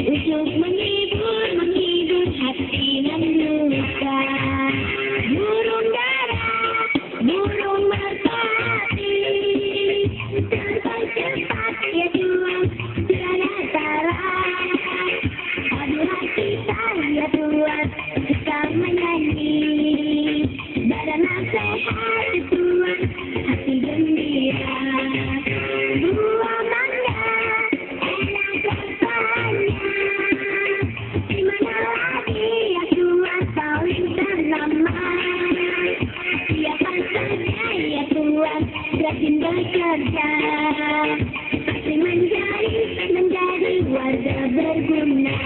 Untuk menghibur hati membuka. Burung dara, burung merpati, terbang cepat ya Tuhan, tiada tara. Aduh hati saya Tuhan, sedang menyanyi. Badan sehat Tuhan, hati gembira. Buah mangga, enak rasanya. Di mana lagi ya Tuhan paling ternama. Siapa saja ya Tuhan rajin bekerja, pasti menjadi warga berguna.